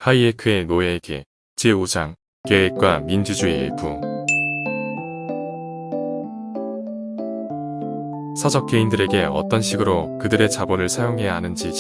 하이에크의 노예에게 제5장 계획과 민주주의 일부. 서적 개인들에게 어떤 식으로 그들의 자본을 사용해야 하는지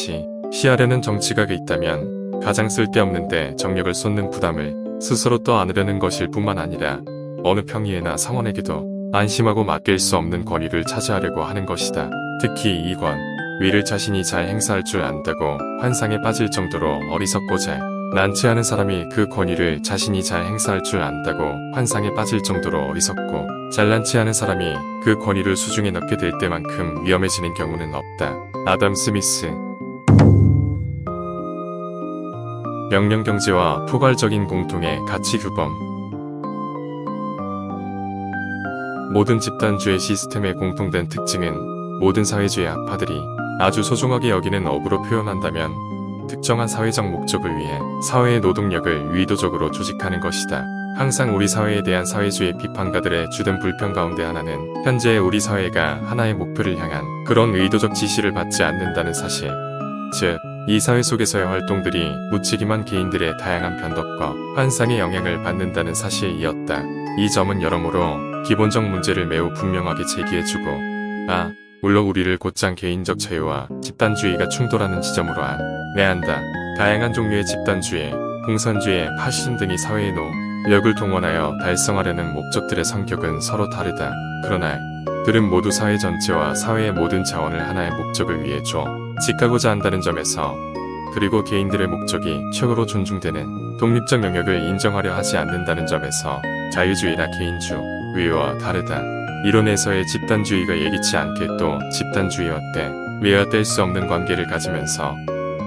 지시하려는 정치각이 있다면 가장 쓸데없는데 정력을 쏟는 부담을 스스로 떠안으려는 것일 뿐만 아니라 어느 평의회나 상원에게도 안심하고 맡길 수 없는 권위를 차지하려고 하는 것이다. 특히 이 권위를 자신이 잘 행사할 줄 안다고 환상에 빠질 정도로 어리석고 잘난치 않은 사람이 그 권위를 자신이 잘 행사할 줄 안다고 환상에 빠질 정도로 어리석고 잘난치 않은 사람이 그 권위를 수중에 넣게 될 때만큼 위험해지는 경우는 없다. 아담 스미스. 명령경제와 포괄적인 공통의 가치 규범. 모든 집단주의 시스템의 공통된 특징은 모든 사회주의 학파들이 아주 소중하게 여기는 업으로 표현한다면 특정한 사회적 목적을 위해 사회의 노동력을 의도적으로 조직하는 것이다. 항상 우리 사회에 대한 사회주의 비판가들의 주된 불평 가운데 하나는 현재의 우리 사회가 하나의 목표를 향한 그런 의도적 지시를 받지 않는다는 사실. 즉, 이 사회 속에서의 활동들이 무책임한 개인들의 다양한 변덕과 환상의 영향을 받는다는 사실이었다. 이 점은 여러모로 기본적 문제를 매우 분명하게 제기해주고 물론 우리를 곧장 개인적 자유와 집단주의가 충돌하는 지점으로 안내한다. 다양한 종류의 집단주의, 공산주의, 파시즘 등이 사회의 노력을 동원하여 달성하려는 목적들의 성격은 서로 다르다. 그러나 들은 모두 사회 전체와 사회의 모든 자원을 하나의 목적을 위해 조직하고자 한다는 점에서, 그리고 개인들의 목적이 최고로 존중되는 독립적 영역을 인정하려 하지 않는다는 점에서 자유주의나 개인주의와 다르다. 이론에서의 집단주의가 예기치 않게 또 집단주의와 떼야 뗄 수 없는 관계를 가지면서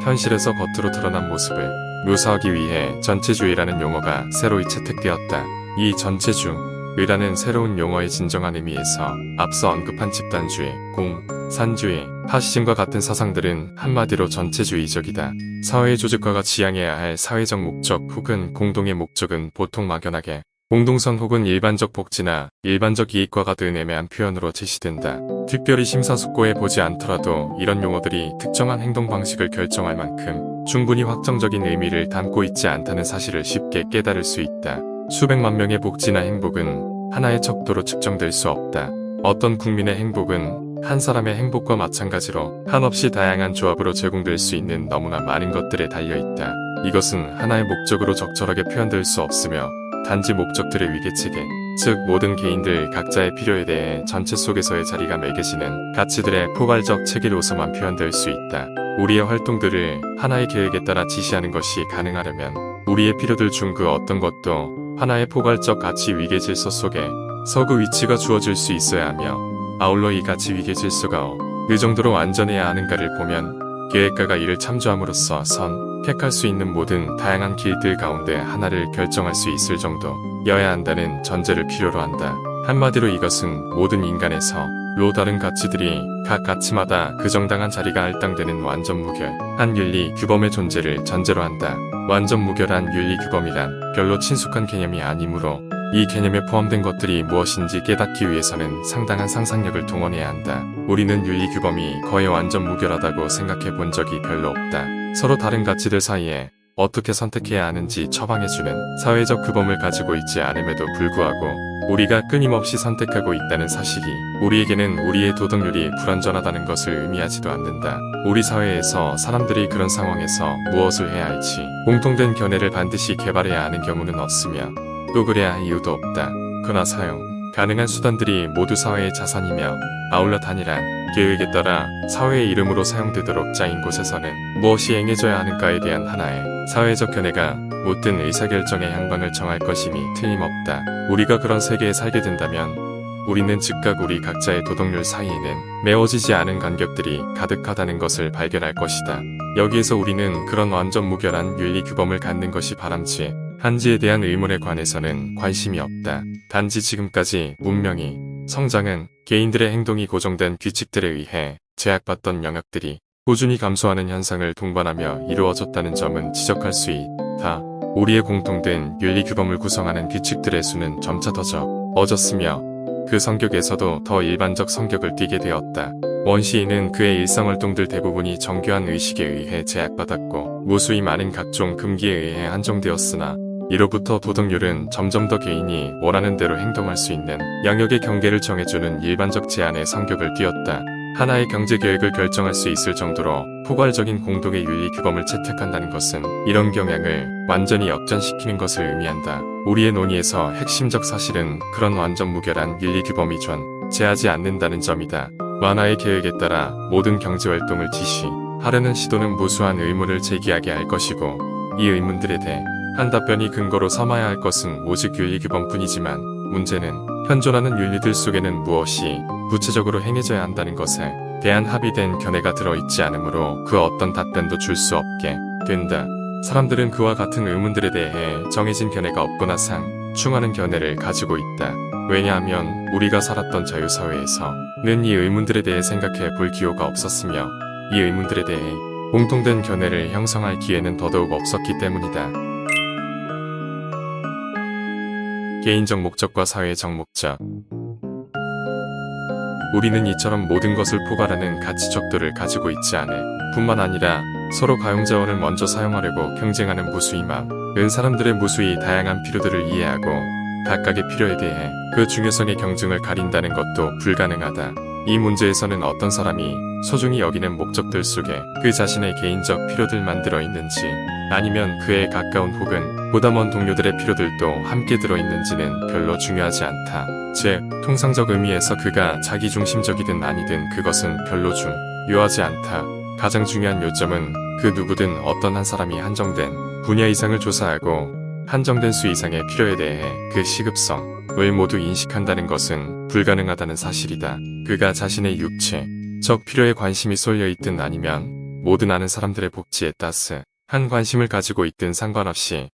현실에서 겉으로 드러난 모습을 묘사하기 위해 전체주의라는 용어가 새로이 채택되었다. 이 전체주의라는 새로운 용어의 진정한 의미에서 앞서 언급한 집단주의, 공산주의, 파시즘과 같은 사상들은 한마디로 전체주의적이다. 사회의 조직화가 지향해야 할 사회적 목적 혹은 공동의 목적은 보통 막연하게 공동선 혹은 일반적 복지나 일반적 이익과 같은 애매한 표현으로 제시된다. 특별히 심사숙고해 보지 않더라도 이런 용어들이 특정한 행동 방식을 결정할 만큼 충분히 확정적인 의미를 담고 있지 않다는 사실을 쉽게 깨달을 수 있다. 수백만 명의 복지나 행복은 하나의 척도로 측정될 수 없다. 어떤 국민의 행복은 한 사람의 행복과 마찬가지로 한없이 다양한 조합으로 제공될 수 있는 너무나 많은 것들에 달려있다. 이것은 하나의 목적으로 적절하게 표현될 수 없으며 단지 목적들의 위계체계, 즉 모든 개인들 각자의 필요에 대해 전체 속에서의 자리가 매겨지는 가치들의 포괄적 체계로서만 표현될 수 있다. 우리의 활동들을 하나의 계획에 따라 지시하는 것이 가능하려면 우리의 필요들 중 그 어떤 것도 하나의 포괄적 가치 위계 질서 속에 그 위치가 주어질 수 있어야 하며, 아울러 이 가치 위계 질서가 어느 정도로 완전해야 하는가를 보면 계획가가 이를 참조함으로써 선택할 수 있는 모든 다양한 길들 가운데 하나를 결정할 수 있을 정도여야 한다는 전제를 필요로 한다. 한마디로 이것은 모든 인간에서 다른 가치들이 각 가치마다 그 정당한 자리가 할당되는 완전 무결한 윤리 규범의 존재를 전제로 한다. 완전 무결한 윤리 규범이란 별로 친숙한 개념이 아니므로 이 개념에 포함된 것들이 무엇인지 깨닫기 위해서는 상당한 상상력을 동원해야 한다. 우리는 윤리 규범이 거의 완전 무결하다고 생각해 본 적이 별로 없다. 서로 다른 가치들 사이에 어떻게 선택해야 하는지 처방해주는 사회적 규범을 가지고 있지 않음에도 불구하고 우리가 끊임없이 선택하고 있다는 사실이 우리에게는 우리의 도덕률이 불완전하다는 것을 의미하지도 않는다. 우리 사회에서 사람들이 그런 상황에서 무엇을 해야 할지 공통된 견해를 반드시 개발해야 하는 경우는 없으며 또 그래야 할 이유도 없다. 그러나 사용 가능한 수단들이 모두 사회의 자산이며, 아울러 단일한 계획에 따라 사회의 이름으로 사용되도록 짜인 곳에서는 무엇이 행해져야 하는가에 대한 하나의 사회적 견해가 모든 의사결정의 향방을 정할 것임이 틀림없다. 우리가 그런 세계에 살게 된다면 우리는 즉각 우리 각자의 도덕률 사이에는 메워지지 않은 간격들이 가득하다는 것을 발견할 것이다. 여기에서 우리는 그런 완전 무결한 윤리 규범을 갖는 것이 바람직한지에 대한 의문에 관해서는 관심이 없다. 단지 지금까지 문명이 성장은 개인들의 행동이 고정된 규칙들에 의해 제약받던 영역들이 꾸준히 감소하는 현상을 동반하며 이루어졌다는 점은 지적할 수 있다. 우리의 공통된 윤리 규범을 구성하는 규칙들의 수는 점차 더 적어졌으며 그 성격에서도 더 일반적 성격을 띠게 되었다. 원 시인은 그의 일상활동들 대부분이 정교한 의식에 의해 제약받았고 무수히 많은 각종 금기에 의해 한정되었으나 이로부터 도덕률은 점점 더 개인이 원하는 대로 행동할 수 있는 영역의 경계를 정해주는 일반적 제한의 성격을 띄었다. 하나의 경제계획을 결정할 수 있을 정도로 포괄적인 공동의 윤리 규범을 채택한다는 것은 이런 경향을 완전히 역전시키는 것을 의미한다. 우리의 논의에서 핵심적 사실은 그런 완전 무결한 윤리 규범이 존재하지 않는다는 점이다. 만화의 계획에 따라 모든 경제활동을 지시하려는 시도는 무수한 의문을 제기하게 할 것이고 이 의문들에 대해 한 답변이 근거로 삼아야 할 것은 오직 윤리 규범뿐이지만 문제는 현존하는 윤리들 속에는 무엇이 구체적으로 행해져야 한다는 것에 대한 합의된 견해가 들어있지 않으므로 그 어떤 답변도 줄 수 없게 된다. 사람들은 그와 같은 의문들에 대해 정해진 견해가 없거나 상충하는 견해를 가지고 있다. 왜냐하면 우리가 살았던 자유사회에서는 이 의문들에 대해 생각해 볼 기호가 없었으며 이 의문들에 대해 공통된 견해를 형성할 기회는 더더욱 없었기 때문이다. 개인적 목적과 사회적 목적. 우리는 이처럼 모든 것을 포괄하는 가치척도를 가지고 있지 않을 뿐만 아니라 서로 가용자원을 먼저 사용하려고 경쟁하는 무수히 많은 사람들의 무수히 다양한 필요들을 이해하고 각각의 필요에 대해 그 중요성의 경중을 가린다는 것도 불가능하다. 이 문제에서는 어떤 사람이 소중히 여기는 목적들 속에 그 자신의 개인적 필요들만 들어있는지 아니면 그에 가까운 혹은 보다 먼 동료들의 필요들도 함께 들어있는지는 별로 중요하지 않다. 즉, 통상적 의미에서 그가 자기중심적이든 아니든 그것은 별로 중요하지 않다. 가장 중요한 요점은 그 누구든 어떤 한 사람이 한정된 분야 이상을 조사하고 한정된 수 이상의 필요에 대해 그 시급성을 모두 인식한다는 것은 불가능하다는 사실이다. 그가 자신의 육체적 필요에 관심이 쏠려있든 아니면 모든 아는 사람들의 복지에 따스한 관심을 가지고 있든 상관없이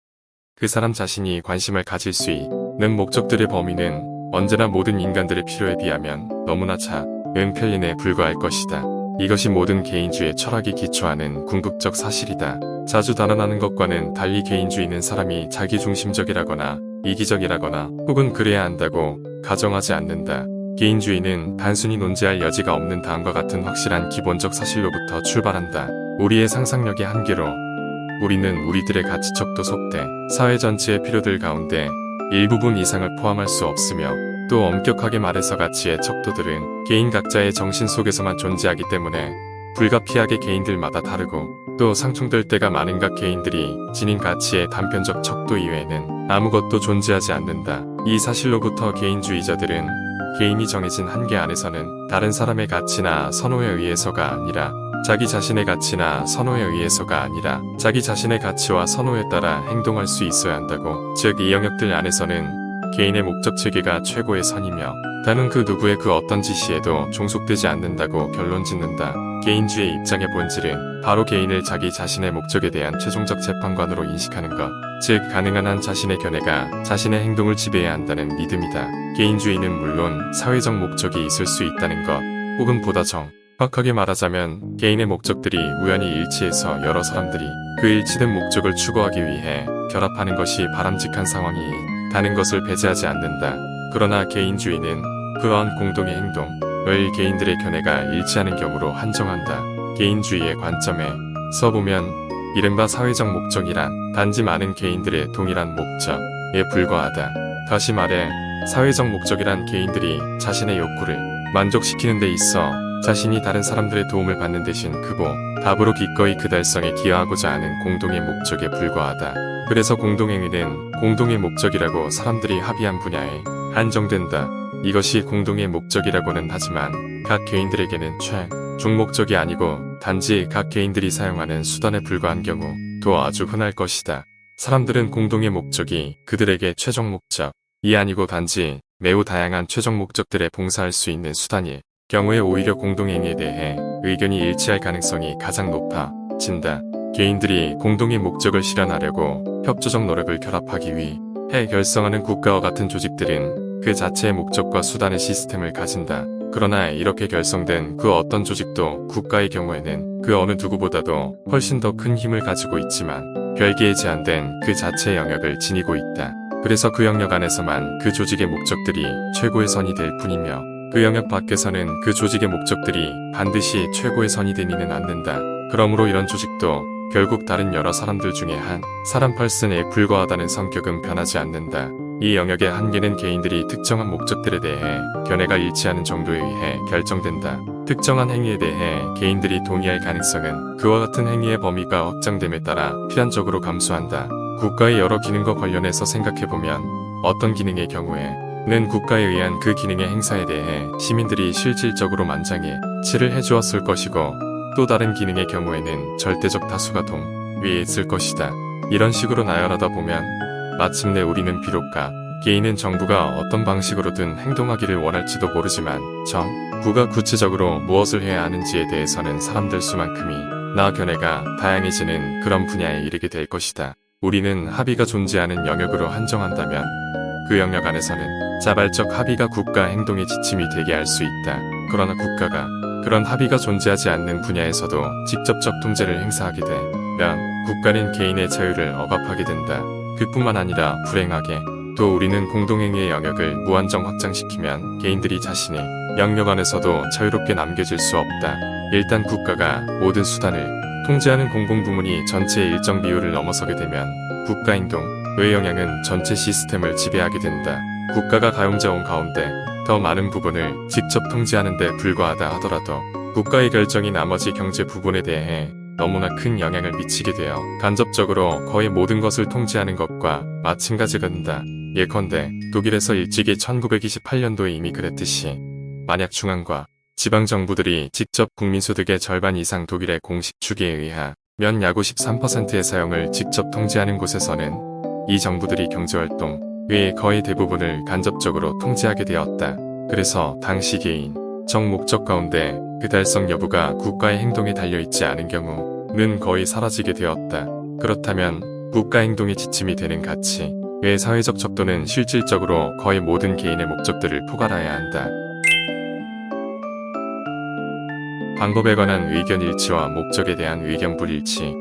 그 사람 자신이 관심을 가질 수 있는 목적들의 범위는 언제나 모든 인간들의 필요에 비하면 너무나 작은 편린에 불과할 것이다. 이것이 모든 개인주의 철학이 기초하는 궁극적 사실이다. 자주 단언하는 것과는 달리 개인주의는 사람이 자기중심적이라거나 이기적이라거나 혹은 그래야 한다고 가정하지 않는다. 개인주의는 단순히 논지할 여지가 없는 다음과 같은 확실한 기본적 사실로부터 출발한다. 우리의 상상력의 한계로 우리는 우리들의 가치척도 속대 사회 전체의 필요들 가운데 일부분 이상을 포함할 수 없으며 또 엄격하게 말해서 가치의 척도들은 개인 각자의 정신 속에서만 존재하기 때문에 불가피하게 개인들마다 다르고 또 상충될 때가 많은 각 개인들이 지닌 가치의 단편적 척도 이외에는 아무것도 존재하지 않는다. 이 사실로부터 개인주의자들은 개인이 정해진 한계 안에서는 다른 사람의 가치나 선호에 의해서가 아니라 자기 자신의 가치나 선호에 의해서가 아니라 자기 자신의 가치와 선호에 따라 행동할 수 있어야 한다고. 즉, 이 영역들 안에서는 개인의 목적 체계가 최고의 선이며 다른 그 누구의 그 어떤 지시에도 종속되지 않는다고 결론짓는다. 개인주의 입장의 본질은 바로 개인을 자기 자신의 목적에 대한 최종적 재판관으로 인식하는 것, 즉 가능한 한 자신의 견해가 자신의 행동을 지배해야 한다는 믿음이다. 개인주의는 물론 사회적 목적이 있을 수 있다는 것, 혹은 보다 정확하게 말하자면 개인의 목적들이 우연히 일치해서 여러 사람들이 그 일치된 목적을 추구하기 위해 결합하는 것이 바람직한 상황이 다는 것을 배제하지 않는다. 그러나 개인주의는 그러한 공동의 행동을 개인들의 견해가 일치하는 경우로 한정한다. 개인주의의 관점에 서보면 이른바 사회적 목적이란 단지 많은 개인들의 동일한 목적에 불과하다. 다시 말해 사회적 목적이란 개인들이 자신의 욕구를 만족시키는 데 있어 자신이 다른 사람들의 도움을 받는 대신 크고 답으로 기꺼이 그 달성에 기여하고자 하는 공동의 목적에 불과하다. 그래서 공동행위는 공동의 목적이라고 사람들이 합의한 분야에 한정된다. 이것이 공동의 목적이라고는 하지만 각 개인들에게는 최종 목적이 아니고 단지 각 개인들이 사용하는 수단에 불과한 경우도 아주 흔할 것이다. 사람들은 공동의 목적이 그들에게 최종 목적이 아니고 단지 매우 다양한 최종 목적들에 봉사할 수 있는 수단일 경우에 오히려 공동행위에 대해 의견이 일치할 가능성이 가장 높아진다. 개인들이 공동의 목적을 실현하려고 협조적 노력을 결합하기 위해 결성하는 국가와 같은 조직들은 그 자체의 목적과 수단의 시스템을 가진다. 그러나 이렇게 결성된 그 어떤 조직도 국가의 경우에는 그 어느 누구보다도 훨씬 더 큰 힘을 가지고 있지만 별개에 제한된 그 자체의 영역을 지니고 있다. 그래서 그 영역 안에서만 그 조직의 목적들이 최고의 선이 될 뿐이며 그 영역 밖에서는 그 조직의 목적들이 반드시 최고의 선이 되지는 않는다. 그러므로 이런 조직도 결국 다른 여러 사람들 중에 한 사람 펄슨에 불과하다는 성격은 변하지 않는다. 이 영역의 한계는 개인들이 특정한 목적들에 대해 견해가 일치하는 정도에 의해 결정된다. 특정한 행위에 대해 개인들이 동의할 가능성은 그와 같은 행위의 범위가 확장됨에 따라 필연적으로 감소한다. 국가의 여러 기능과 관련해서 생각해보면 어떤 기능의 경우에는 국가에 의한 그 기능의 행사에 대해 시민들이 실질적으로 만장에 치를 해주었을 것이고 또 다른 기능의 경우에는 절대적 다수가 동위에 있을 것이다. 이런 식으로 나열하다 보면 마침내 우리는 비록 개인은 정부가 어떤 방식으로든 행동하기를 원할지도 모르지만 정부가 구체적으로 무엇을 해야 하는지에 대해서는 사람들 수만큼이나 견해가 다양해지는 그런 분야에 이르게 될 것이다. 우리는 합의가 존재하는 영역으로 한정한다면 그 영역 안에서는 자발적 합의가 국가 행동의 지침이 되게 할 수 있다. 그러나 국가가 그런 합의가 존재하지 않는 분야에서도 직접적 통제를 행사하게 되면 국가는 개인의 자유를 억압하게 된다. 그뿐만 아니라 불행하게 또 우리는 공동행위의 영역을 무한정 확장시키면 개인들이 자신의 영역 안에서도 자유롭게 남겨질 수 없다. 일단 국가가 모든 수단을 통제하는 공공부문이 전체의 일정 비율을 넘어서게 되면 국가행동의 영향은 전체 시스템을 지배하게 된다. 국가가 가용자원 가운데 더 많은 부분을 직접 통제하는 데 불과하다 하더라도 국가의 결정이 나머지 경제 부분에 대해 너무나 큰 영향을 미치게 되어 간접적으로 거의 모든 것을 통제하는 것과 마찬가지가 된다. 예컨대 독일에서 일찍이 1928년도에 이미 그랬듯이 만약 중앙과 지방정부들이 직접 국민소득의 절반 이상 독일의 공식 추계에 의하면 약 53%의 사용을 직접 통제하는 곳에서는 이 정부들이 경제활동의 거의 대부분을 간접적으로 통제하게 되었다. 그래서 당시 개인 정 목적 가운데 그 달성 여부가 국가의 행동에 달려있지 않은 경우는 거의 사라지게 되었다. 그렇다면 국가 행동의 지침이 되는 가치의 사회적 척도는 실질적으로 거의 모든 개인의 목적들을 포괄해야 한다. 방법에 관한 의견 일치와 목적에 대한 의견 불일치.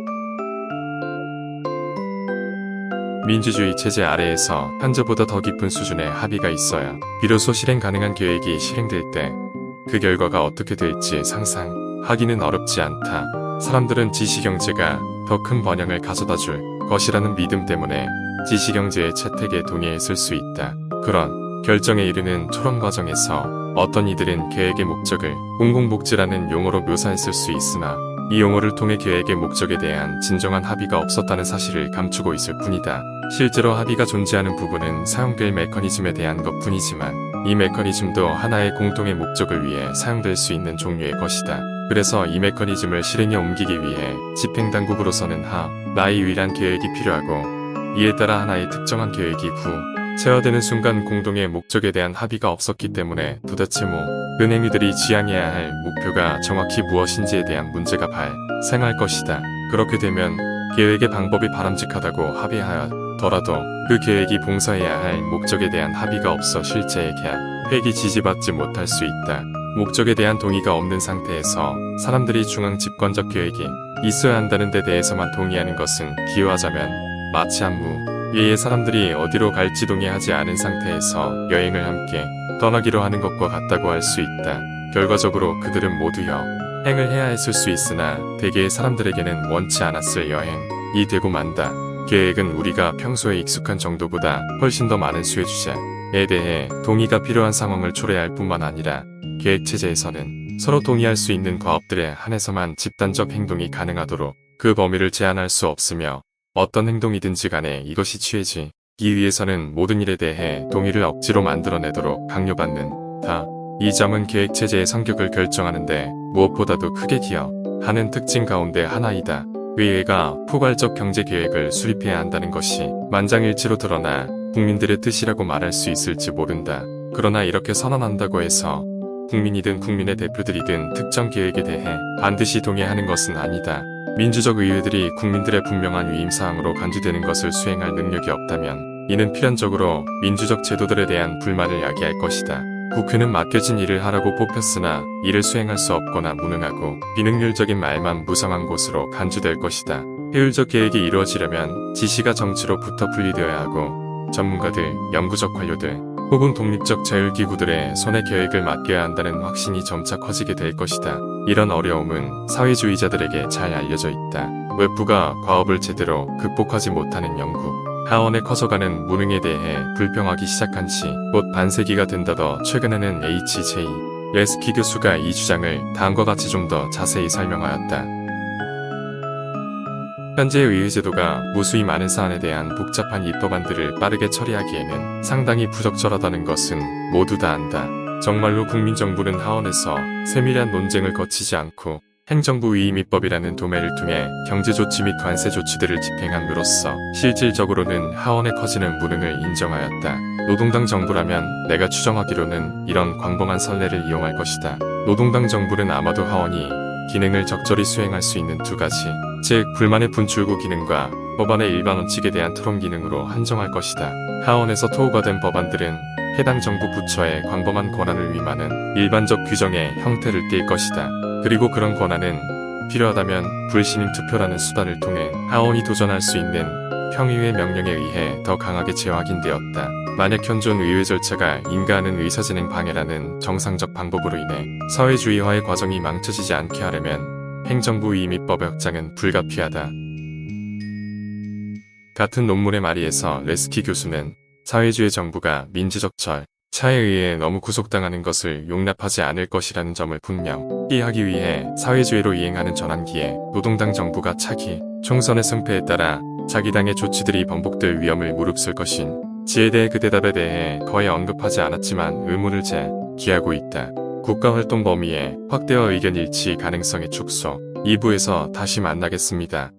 민주주의 체제 아래에서 현재보다 더 깊은 수준의 합의가 있어야 비로소 실행 가능한 계획이 실행될 때 그 결과가 어떻게 될지 상상하기는 어렵지 않다. 사람들은 지시경제가 더 큰 번영을 가져다 줄 것이라는 믿음 때문에 지시경제의 채택에 동의했을 수 있다. 그런 결정에 이르는 토론 과정에서 어떤 이들은 계획의 목적을 공공복지라는 용어로 묘사했을 수 있으나 이 용어를 통해 계획의 목적에 대한 진정한 합의가 없었다는 사실을 감추고 있을 뿐이다. 실제로 합의가 존재하는 부분은 사용될 메커니즘에 대한 것뿐이지만 이 메커니즘도 하나의 공통의 목적을 위해 사용될 수 있는 종류의 것이다. 그래서 이 메커니즘을 실행에 옮기기 위해 집행당국으로서는 하나의 유일한 계획이 필요하고 이에 따라 하나의 특정한 계획이 구체화되는 순간 공동의 목적에 대한 합의가 없었기 때문에 도대체 모든 행위들이 지향해야 할 목표가 정확히 무엇인지에 대한 문제가 발생할 것이다. 그렇게 되면 계획의 방법이 바람직하다고 합의하였더라도 그 계획이 봉사해야 할 목적에 대한 합의가 없어 실제의 계획이 지지받지 못할 수 있다. 목적에 대한 동의가 없는 상태에서 사람들이 중앙 집권적 계획이 있어야 한다는 데 대해서만 동의하는 것은 비유하자면 마치 한무 위에 사람들이 어디로 갈지 동의하지 않은 상태에서 여행을 함께 떠나기로 하는 것과 같다고 할 수 있다. 결과적으로 그들은 모두 여행을 해야 했을 수 있으나 대개의 사람들에게는 원치 않았을 여행이 되고 만다. 계획은 우리가 평소에 익숙한 정도보다 훨씬 더 많은 수의 주제에 대해 동의가 필요한 상황을 초래할 뿐만 아니라 계획체제에서는 서로 동의할 수 있는 과업들에 한해서만 집단적 행동이 가능하도록 그 범위를 제한할 수 없으며 어떤 행동이든지 간에 이것이 취해지기 위해서는 모든 일에 대해 동의를 억지로 만들어내도록 강요받는다. 이 점은 계획체제의 성격을 결정하는데 무엇보다도 크게 기여하는 특징 가운데 하나이다. 의회가 포괄적 경제계획을 수립해야 한다는 것이 만장일치로 드러나 국민들의 뜻이라고 말할 수 있을지 모른다. 그러나 이렇게 선언한다고 해서 국민이든 국민의 대표들이든 특정 계획에 대해 반드시 동의하는 것은 아니다. 민주적 의회들이 국민들의 분명한 위임사항으로 간주되는 것을 수행할 능력이 없다면 이는 필연적으로 민주적 제도들에 대한 불만을 야기할 것이다. 국회는 맡겨진 일을 하라고 뽑혔으나 이를 수행할 수 없거나 무능하고 비능률적인 말만 무성한 곳으로 간주될 것이다. 효율적 계획이 이루어지려면 지시가 정치로부터 분리되어야 하고 전문가들, 연구적 관료들 혹은 독립적 자율기구들의 손에 계획을 맡겨야 한다는 확신이 점차 커지게 될 것이다. 이런 어려움은 사회주의자들에게 잘 알려져 있다. 외부가 과업을 제대로 극복하지 못하는 영국, 하원의 커져가는 무능에 대해 불평하기 시작한 지 곧 반세기가 된다더 최근에는 H.J. 레스키 교수가 이 주장을 다음과 같이 좀 더 자세히 설명하였다. 현재의 의회제도가 무수히 많은 사안에 대한 복잡한 입법안들을 빠르게 처리하기에는 상당히 부적절하다는 것은 모두 다 안다. 정말로 국민정부는 하원에서 세밀한 논쟁을 거치지 않고 행정부 위임 입법이라는 도매를 통해 경제조치 및 관세 조치들을 집행함으로써 실질적으로는 하원의 커지는 무능을 인정하였다. 노동당 정부라면 내가 추정하기로는 이런 광범한 선례를 이용할 것이다. 노동당 정부는 아마도 하원이 기능을 적절히 수행할 수 있는 두 가지, 즉 불만의 분출구 기능과 법안의 일반 원칙에 대한 토론 기능으로 한정할 것이다. 하원에서 토의가 된 법안들은 해당 정부 부처의 광범한 권한을 위임하는 일반적 규정의 형태를 띌 것이다. 그리고 그런 권한은 필요하다면 불신임 투표라는 수단을 통해 하원이 도전할 수 있는 평의회 명령에 의해 더 강하게 재확인되었다. 만약 현존 의회 절차가 인가하는 의사진행 방해라는 정상적 방법으로 인해 사회주의화의 과정이 망쳐지지 않게 하려면 행정부 위임 입법의 확장은 불가피하다. 같은 논문의 말이에서 레스키 교수는 사회주의 정부가 민주적 절차에 의해 너무 구속당하는 것을 용납하지 않을 것이라는 점을 분명히 하기 위해 사회주의로 이행하는 전환기에 노동당 정부가 차기 총선의 승패에 따라 자기 당의 조치들이 번복될 위험을 무릅쓸 것인 지에 대해 그 대답에 대해 거의 언급하지 않았지만 의문을 제기하고 있다. 국가활동 범위의 확대와 의견 일치 가능성의 축소 2부에서 다시 만나겠습니다.